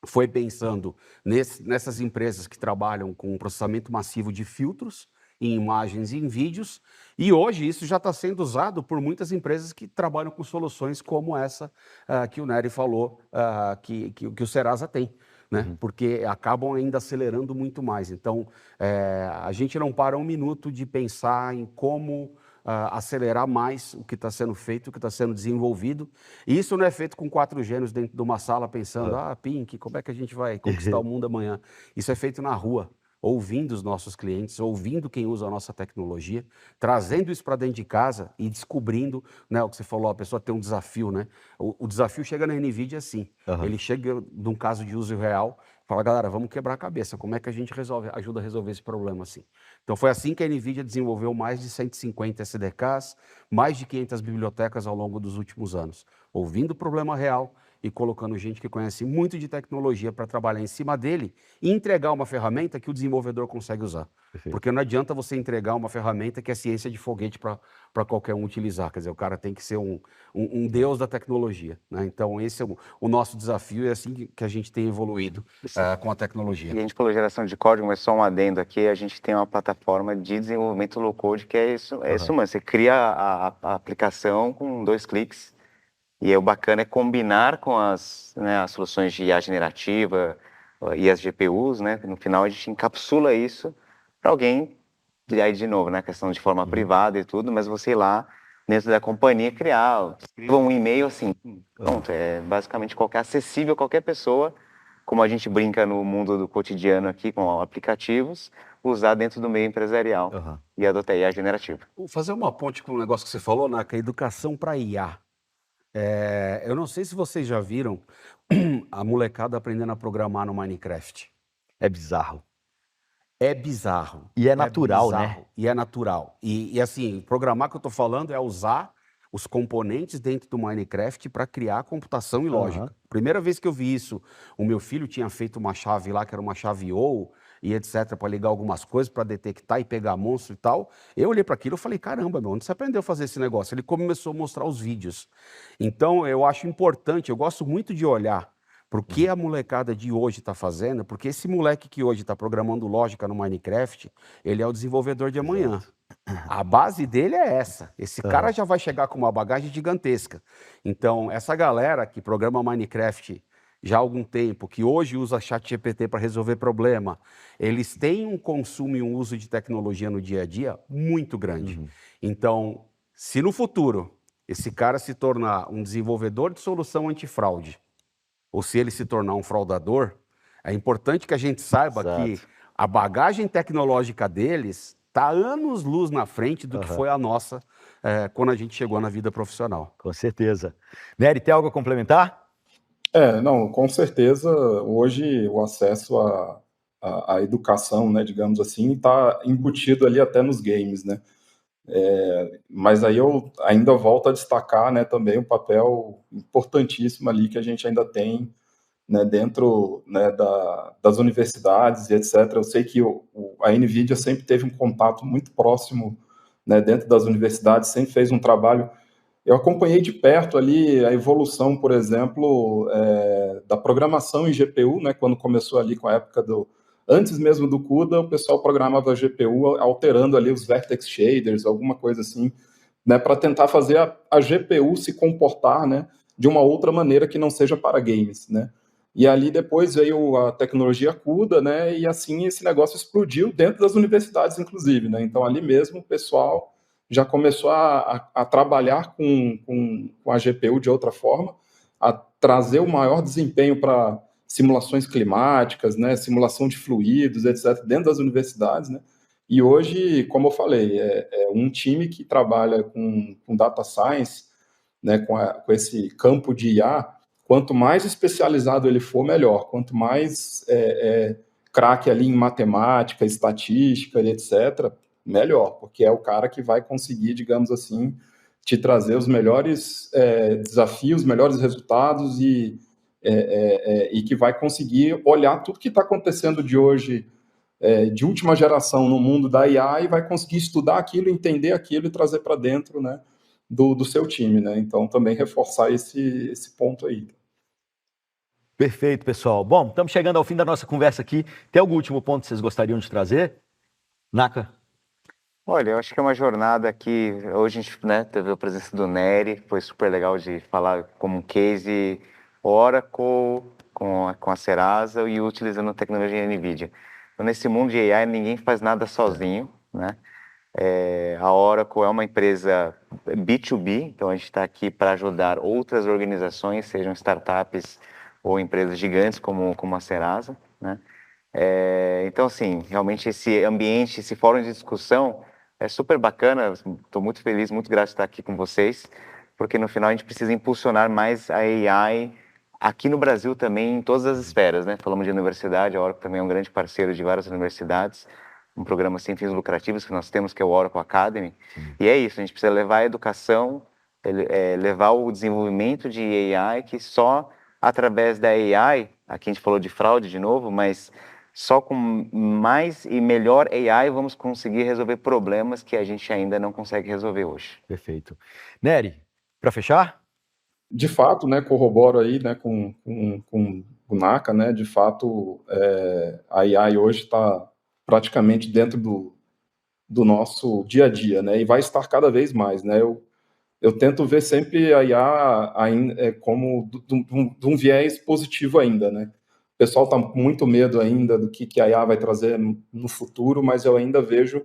foi pensando nessas empresas que trabalham com processamento massivo de filtros em imagens e em vídeos, e hoje isso já está sendo usado por muitas empresas que trabalham com soluções como essa que o Nery falou, que o Serasa tem, né? Porque acabam ainda acelerando muito mais. Então, a gente não para um minuto de pensar em como acelerar mais o que está sendo feito, o que está sendo desenvolvido. E isso não é feito com 4 gênios dentro de uma sala pensando, Pink, como é que a gente vai conquistar o mundo amanhã? Isso é feito na rua, ouvindo os nossos clientes, ouvindo quem usa a nossa tecnologia, trazendo isso para dentro de casa e descobrindo, né, o que você falou, a pessoa tem um desafio, né? O desafio chega na NVIDIA assim, ele chega de um caso de uso real, fala, galera, vamos quebrar a cabeça, como é que a gente ajuda a resolver esse problema assim? Então foi assim que a NVIDIA desenvolveu mais de 150 SDKs, mais de 500 bibliotecas ao longo dos últimos anos, ouvindo o problema real e colocando gente que conhece muito de tecnologia para trabalhar em cima dele e entregar uma ferramenta que o desenvolvedor consegue usar. Porque não adianta você entregar uma ferramenta que é ciência de foguete para qualquer um utilizar. Quer dizer, o cara tem que ser um deus da tecnologia, né? Então, esse é o nosso desafio e é assim que a gente tem evoluído com a tecnologia. E a gente falou geração de código, mas só um adendo aqui, a gente tem uma plataforma de desenvolvimento low-code que é isso mesmo. Você cria a aplicação com 2 cliques. E o bacana é combinar com as soluções de IA generativa e as GPUs, né? No final a gente encapsula isso para alguém, e aí de novo, né? Questão de forma privada e tudo, mas você ir lá dentro da companhia criar, escreva um e-mail assim, pronto, é basicamente acessível a qualquer pessoa, como a gente brinca no mundo do cotidiano aqui com aplicativos, usar dentro do meio empresarial e adotar IA generativa. Vou fazer uma ponte com o negócio que você falou, Naka, educação para IA. Eu não sei se vocês já viram a molecada aprendendo a programar no Minecraft. É bizarro. É bizarro. E é natural, bizarro, né? E é natural. E assim, programar que eu estou falando é usar os componentes dentro do Minecraft para criar computação e lógica. Primeira vez que eu vi isso, o meu filho tinha feito uma chave lá, que era uma chave OU, e etc, para ligar algumas coisas, para detectar e pegar monstro e tal. Eu olhei para aquilo e falei, caramba, meu, onde você aprendeu a fazer esse negócio? Ele começou a mostrar os vídeos. Então, eu acho importante, eu gosto muito de olhar Por que a molecada de hoje está fazendo? Porque esse moleque que hoje está programando lógica no Minecraft, ele é o desenvolvedor de amanhã. A base dele é essa. Esse cara já vai chegar com uma bagagem gigantesca. Então, essa galera que programa Minecraft já há algum tempo, que hoje usa ChatGPT para resolver problema, eles têm um consumo e um uso de tecnologia no dia a dia muito grande. Então, se no futuro esse cara se tornar um desenvolvedor de solução antifraude, ou se ele se tornar um fraudador, é importante que a gente saiba que a bagagem tecnológica deles está anos-luz na frente do que foi a nossa quando a gente chegou na vida profissional. Com certeza. Nery, tem algo a complementar? Não, com certeza, hoje o acesso à educação, né, digamos assim, está embutido ali até nos games, né? Mas aí eu ainda volto a destacar, né, também o papel importantíssimo ali que a gente ainda tem, né, dentro, né, das universidades e etc. Eu sei que a NVIDIA sempre teve um contato muito próximo, né, dentro das universidades, sempre fez um trabalho. Eu acompanhei de perto ali a evolução, por exemplo, da programação em GPU, né, quando começou ali com a época antes mesmo do CUDA, o pessoal programava a GPU alterando ali os vertex shaders, alguma coisa assim, né, para tentar fazer a GPU se comportar, né, de uma outra maneira que não seja para games, né. E ali depois veio a tecnologia CUDA, né, e assim esse negócio explodiu dentro das universidades, inclusive, né. Então ali mesmo o pessoal já começou a trabalhar com a GPU de outra forma, a trazer o maior desempenho para simulações climáticas, né, simulação de fluidos, etc., dentro das universidades, né. E hoje, como eu falei, é um time que trabalha com data science, né, com esse campo de IA, quanto mais especializado ele for, melhor. Quanto mais craque ali em matemática, estatística, etc., melhor, porque é o cara que vai conseguir, digamos assim, te trazer os melhores desafios, melhores resultados e que vai conseguir olhar tudo que está acontecendo de hoje, de última geração no mundo da IA e vai conseguir estudar aquilo, entender aquilo e trazer para dentro, né, do seu time, né? Então, também reforçar esse ponto aí. Perfeito, pessoal. Bom, estamos chegando ao fim da nossa conversa aqui. Tem algum último ponto que vocês gostariam de trazer? Naka? Olha, eu acho que é uma jornada que hoje a gente, né, teve a presença do Nery, foi super legal de falar como um case Oracle com a Serasa e utilizando a tecnologia NVIDIA. Então, nesse mundo de AI, ninguém faz nada sozinho, né? A Oracle é uma empresa B2B, então a gente está aqui para ajudar outras organizações, sejam startups ou empresas gigantes como a Serasa, né? Então, assim, realmente esse ambiente, esse fórum de discussão é super bacana. Estou muito feliz, muito grato de estar aqui com vocês, porque no final a gente precisa impulsionar mais a AI aqui no Brasil também, em todas as esferas, né? Falamos de universidade, a Oracle também é um grande parceiro de várias universidades, um programa sem fins lucrativos que nós temos, que é o Oracle Academy. E é isso, a gente precisa levar a educação, levar o desenvolvimento de AI, que só através da AI, aqui a gente falou de fraude de novo, mas só com mais e melhor AI vamos conseguir resolver problemas que a gente ainda não consegue resolver hoje. Perfeito. Nery, para fechar? De fato, né, corroboro aí, né, com o Naka, né, de fato, a AI hoje está praticamente dentro do nosso dia a dia, né, e vai estar cada vez mais, né. Eu tento ver sempre a IA como de um viés positivo ainda, né. O pessoal está com muito medo ainda do que a IA vai trazer no futuro, mas eu ainda vejo,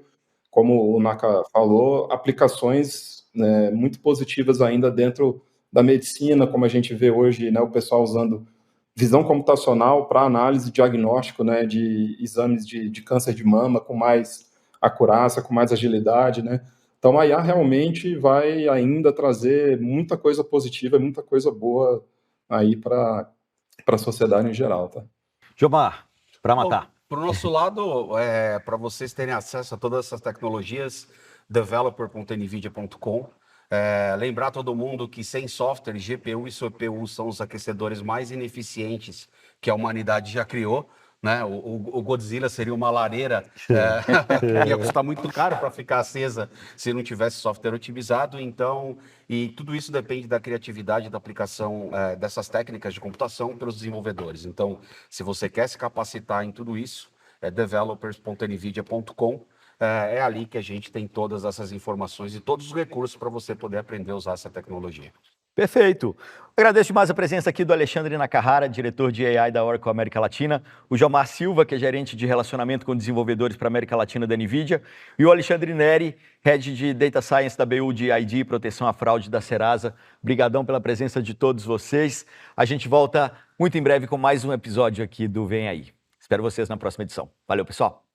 como o Naka falou, aplicações, né, muito positivas ainda dentro da medicina, como a gente vê hoje, né, o pessoal usando visão computacional para análise e diagnóstico, né, de exames de câncer de mama com mais acurácia, com mais agilidade, né. Então, a IA realmente vai ainda trazer muita coisa positiva, muita coisa boa aí para a sociedade em geral, tá? Gilmar, para matar. Para o nosso lado, para vocês terem acesso a todas essas tecnologias, developer.nvidia.com. Lembrar todo mundo que sem software, GPU e CPU são os aquecedores mais ineficientes que a humanidade já criou. né? O Godzilla seria uma lareira que ia custar muito caro para ficar acesa se não tivesse software otimizado. Então, e tudo isso depende da criatividade da aplicação dessas técnicas de computação pelos desenvolvedores. Então, se você quer se capacitar em tudo isso, é developers.nvidia.com. É ali que a gente tem todas essas informações e todos os recursos para você poder aprender a usar essa tecnologia. Perfeito. Agradeço demais a presença aqui do Alexandre Nakahara, diretor de AI da Oracle América Latina, o Jomar Silva, que é gerente de relacionamento com desenvolvedores para a América Latina da NVIDIA, e o Alexandre Neri, head de Data Science da BU de ID e Proteção à Fraude da Serasa. Obrigadão pela presença de todos vocês. A gente volta muito em breve com mais um episódio aqui do Vem Aí. Espero vocês na próxima edição. Valeu, pessoal.